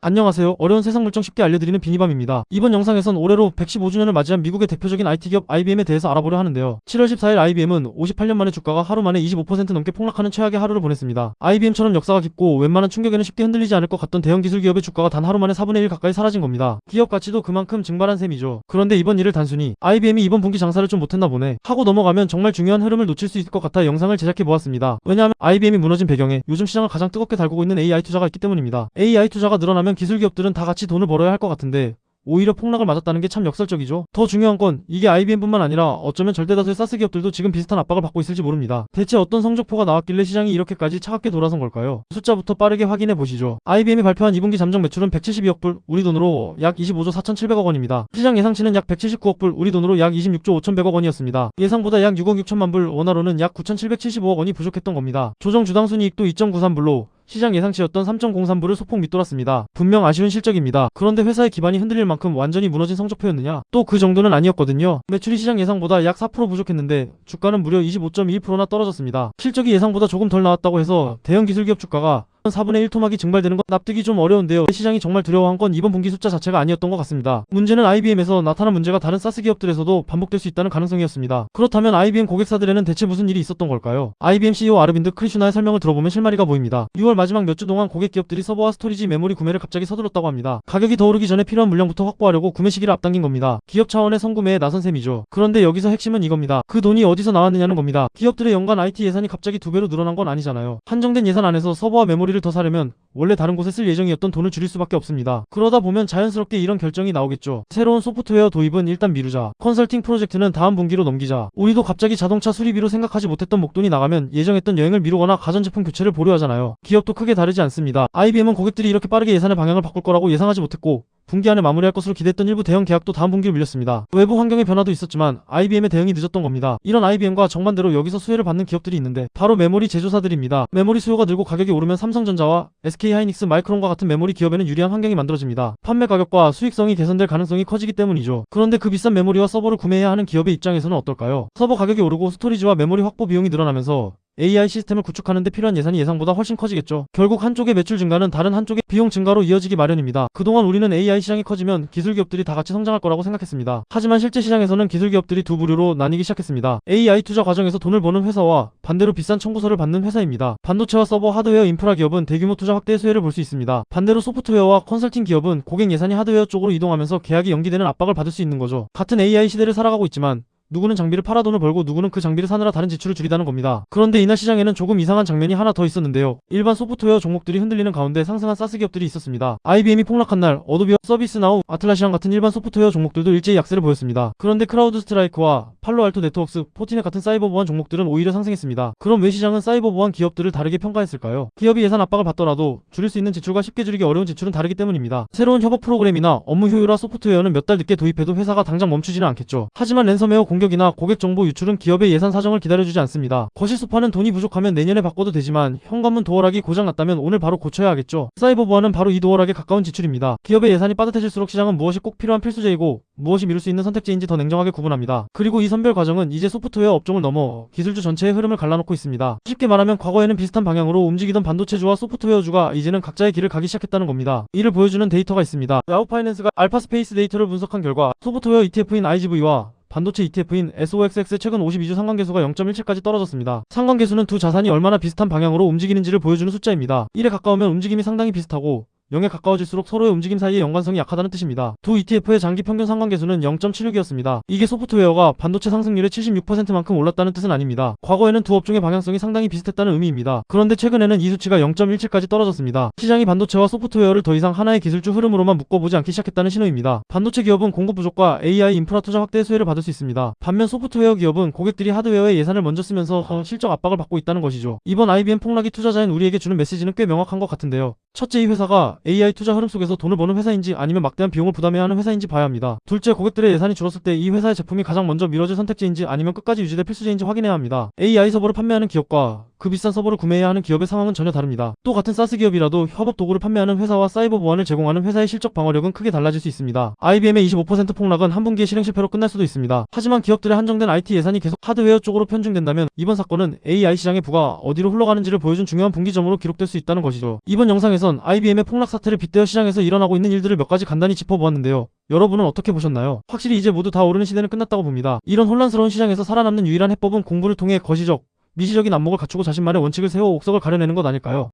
안녕하세요. 어려운 세상 물정 쉽게 알려드리는 비니밤입니다. 이번 영상에선 올해로 115주년을 맞이한 미국의 대표적인 IT 기업 IBM에 대해서 알아보려 하는데요. 7월 14일 IBM은 58년 만에 주가가 하루 만에 25% 넘게 폭락하는 최악의 하루를 보냈습니다. IBM처럼 역사가 깊고 웬만한 충격에는 쉽게 흔들리지 않을 것 같던 대형 기술 기업의 주가가 단 하루 만에 4분의 1 가까이 사라진 겁니다. 기업 가치도 그만큼 증발한 셈이죠. 그런데 이번 일을 단순히 IBM이 이번 분기 장사를 좀 못했나 보네 하고 넘어가면 정말 중요한 흐름을 놓칠 수 있을 것 같아 영상을 제작해 보았습니다. 왜냐하면 IBM이 무너진 배경에 요즘 시장을 가장 뜨겁게 달구고 있는 AI 투자가 있기 때문입니다. AI 투자가 늘어나면 기술 기업들은 다 같이 돈을 벌어야 할 것 같은데 오히려 폭락을 맞았다는 게 참 역설적이죠. 더 중요한 건 이게 IBM뿐만 아니라 어쩌면 절대다수의 사스 기업들도 지금 비슷한 압박을 받고 있을지 모릅니다. 대체 어떤 성적표가 나왔길래 시장이 이렇게까지 차갑게 돌아선 걸까요? 숫자부터 빠르게 확인해 보시죠. IBM이 발표한 2분기 잠정 매출은 172억 불, 우리 돈으로 약 25조 4,700억 원입니다. 시장 예상치는 약 179억 불, 우리 돈으로 약 26조 5,100억 원이었습니다. 예상보다 약 6억 6천만 불, 원화로는 약 9,775억 원이 부족했던 겁니다. 조정 주당순이익도 2.93불로 시장 예상치였던 3.03불을 소폭 밑돌았습니다. 분명 아쉬운 실적입니다. 그런데 회사의 기반이 흔들릴 만큼 완전히 무너진 성적표였느냐? 또 그 정도는 아니었거든요. 매출이 시장 예상보다 약 4% 부족했는데 주가는 무려 25.1%나 떨어졌습니다. 실적이 예상보다 조금 덜 나왔다고 해서 대형 기술기업 주가가 4분의 1 토막이 증발되는 건 납득이 좀 어려운데요. 시장이 정말 두려워한 건 이번 분기 숫자 자체가 아니었던 것 같습니다. 문제는 IBM에서 나타난 문제가 다른 사스 기업들에서도 반복될 수 있다는 가능성이었습니다. 그렇다면 IBM 고객사들에는 대체 무슨 일이 있었던 걸까요? IBM CEO 아르빈드 크리슈나의 설명을 들어보면 실마리가 보입니다. 6월 마지막 몇 주 동안 고객 기업들이 서버와 스토리지 메모리 구매를 갑자기 서둘렀다고 합니다. 가격이 더 오르기 전에 필요한 물량부터 확보하려고 구매 시기를 앞당긴 겁니다. 기업 차원의 선구매에 나선 셈이죠. 그런데 여기서 핵심은 이겁니다. 그 돈이 어디서 나왔느냐는 겁니다. 기업들의 연간 IT 예산이 갑자기 2배로 늘어난 건 아니잖아요. 한정된 예산 안에서 서버와 메모리를 더 사려면 원래 다른 곳에 쓸 예정이었던 돈을 줄일 수밖에 없습니다. 그러다 보면 자연스럽게 이런 결정이 나오겠죠. 새로운 소프트웨어 도입은 일단 미루자. 컨설팅 프로젝트는 다음 분기로 넘기자. 우리도 갑자기 자동차 수리비로 생각하지 못했던 목돈이 나가면 예정했던 여행을 미루거나 가전제품 교체를 보류하잖아요. 기업도 크게 다르지 않습니다. IBM은 고객들이 이렇게 빠르게 예산의 방향을 바꿀 거라고 예상하지 못했고 분기 안에 마무리할 것으로 기대했던 일부 대형 계약도 다음 분기로 밀렸습니다. 외부 환경의 변화도 있었지만 IBM의 대응이 늦었던 겁니다. 이런 IBM과 정반대로 여기서 수혜를 받는 기업들이 있는데 바로 메모리 제조사들입니다. 메모리 수요가 늘고 가격이 오르면 삼성전자와 SK하이닉스, 마이크론과 같은 메모리 기업에는 유리한 환경이 만들어집니다. 판매 가격과 수익성이 개선될 가능성이 커지기 때문이죠. 그런데 그 비싼 메모리와 서버를 구매해야 하는 기업의 입장에서는 어떨까요? 서버 가격이 오르고 스토리지와 메모리 확보 비용이 늘어나면서 AI 시스템을 구축하는 데 필요한 예산이 예상보다 훨씬 커지겠죠. 결국 한쪽의 매출 증가는 다른 한쪽의 비용 증가로 이어지기 마련입니다. 그동안 우리는 AI 시장이 커지면 기술기업들이 다 같이 성장할 거라고 생각했습니다. 하지만 실제 시장에서는 기술기업들이 두 부류로 나뉘기 시작했습니다. AI 투자 과정에서 돈을 버는 회사와 반대로 비싼 청구서를 받는 회사입니다. 반도체와 서버, 하드웨어, 인프라 기업은 대규모 투자 확대의 수혜를 볼 수 있습니다. 반대로 소프트웨어와 컨설팅 기업은 고객 예산이 하드웨어 쪽으로 이동하면서 계약이 연기되는 압박을 받을 수 있는 거죠. 같은 AI 시대를 살아가고 있지만 누구는 장비를 팔아 돈을 벌고 누구는 그 장비를 사느라 다른 지출을 줄이다는 겁니다. 그런데 이날 시장에는 조금 이상한 장면이 하나 더 있었는데요. 일반 소프트웨어 종목들이 흔들리는 가운데 상승한 사스 기업들이 있었습니다. IBM이 폭락한 날 어도비와 서비스나우, 아틀라시안 같은 일반 소프트웨어 종목들도 일제히 약세를 보였습니다. 그런데 크라우드 스트라이크와 팔로알토 네트워크스, 포티넷 같은 사이버 보안 종목들은 오히려 상승했습니다. 그럼 왜 시장은 사이버 보안 기업들을 다르게 평가했을까요? 기업이 예산 압박을 받더라도 줄일 수 있는 지출과 쉽게 줄이기 어려운 지출은 다르기 때문입니다. 새로운 협업 프로그램이나 업무 효율화 소프트웨어는 몇 달 늦게 도입해도 회사가 당장 멈추지는 않겠죠. 하지만 랜섬웨어 공격이나 고객 정보 유출은 기업의 예산 사정을 기다려주지 않습니다. 거실 소파는 돈이 부족하면 내년에 바꿔도 되지만 현관문 도어락이 고장났다면 오늘 바로 고쳐야 하겠죠. 사이버 보안은 바로 이 도어락에 가까운 지출입니다. 기업의 예산이 빠듯해질수록 시장은 무엇이 꼭 필요한 필수제이고 무엇이 미룰 수 있는 선택지인지 더 냉정하게 구분합니다. 그리고 이 선별 과정은 이제 소프트웨어 업종을 넘어 기술주 전체의 흐름을 갈라놓고 있습니다. 쉽게 말하면 과거에는 비슷한 방향으로 움직이던 반도체주와 소프트웨어주가 이제는 각자의 길을 가기 시작했다는 겁니다. 이를 보여주는 데이터가 있습니다. 야후파이낸스가 알파스페이스 데이터를 분석한 결과 소프트웨어 ETF인 IGV와 반도체 ETF인 SOXX의 최근 52주 상관계수가 0.17까지 떨어졌습니다. 상관계수는 두 자산이 얼마나 비슷한 방향으로 움직이는지를 보여주는 숫자입니다. 1에 가까우면 움직임이 상당히 비슷하고 0에 가까워질수록 서로의 움직임 사이의 연관성이 약하다는 뜻입니다. 두 ETF의 장기 평균 상관계수는 0.76이었습니다. 이게 소프트웨어가 반도체 상승률의 76%만큼 올랐다는 뜻은 아닙니다. 과거에는 두 업종의 방향성이 상당히 비슷했다는 의미입니다. 그런데 최근에는 이 수치가 0.17까지 떨어졌습니다. 시장이 반도체와 소프트웨어를 더 이상 하나의 기술주 흐름으로만 묶어보지 않기 시작했다는 신호입니다. 반도체 기업은 공급 부족과 AI 인프라 투자 확대의 수혜를 받을 수 있습니다. 반면 소프트웨어 기업은 고객들이 하드웨어에 예산을 먼저 쓰면서 실적 압박을 받고 있다는 것이죠. 이번 IBM 폭락이 투자자인 우리에게 주는 메시지는 꽤 명확한 것 같은데요. 첫째, 이 회사가 AI 투자 흐름 속에서 돈을 버는 회사인지 아니면 막대한 비용을 부담해야 하는 회사인지 봐야 합니다. 둘째, 고객들의 예산이 줄었을 때 이 회사의 제품이 가장 먼저 미뤄질 선택지인지 아니면 끝까지 유지될 필수제인지 확인해야 합니다. AI 서버를 판매하는 기업과 그 비싼 서버를 구매해야 하는 기업의 상황은 전혀 다릅니다. 또 같은 사스 기업이라도 협업 도구를 판매하는 회사와 사이버 보안을 제공하는 회사의 실적 방어력은 크게 달라질 수 있습니다. IBM의 25% 폭락은 한 분기의 실행 실패로 끝날 수도 있습니다. 하지만 기업들의 한정된 IT 예산이 계속 하드웨어 쪽으로 편중된다면 이번 사건은 AI 시장의 부가 어디로 흘러가는지를 보여준 중요한 분기점으로 기록될 수 있다는 것이죠. 이번 영상에선 IBM의 폭락 사태를 빗대어 시장에서 일어나고 있는 일들을 몇 가지 간단히 짚어보았는데요. 여러분은 어떻게 보셨나요? 확실히 이제 모두 다 오르는 시대는 끝났다고 봅니다. 이런 혼란스러운 시장에서 살아남는 유일한 해법은 공부를 통해 거시적, 미시적인 안목을 갖추고 자신만의 원칙을 세워 옥석을 가려내는 것 아닐까요?